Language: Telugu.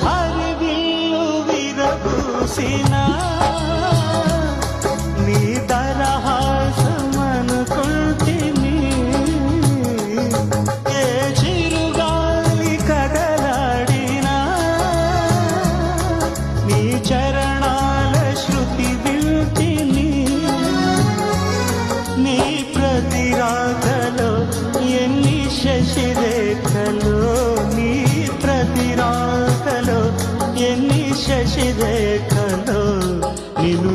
హరివిల్లు విరబూసినా నీ దరహాసమనుకుంటిని ఏ చిరుగాలి కదలాడినా నీ చరణాల శృతి వింటిని నీ ప్రతిరాగలో ఎన్ని శశిరేఖలో నీ ప్రతిరాగలో ఎన్ని శశిరేఖలో నిన్ను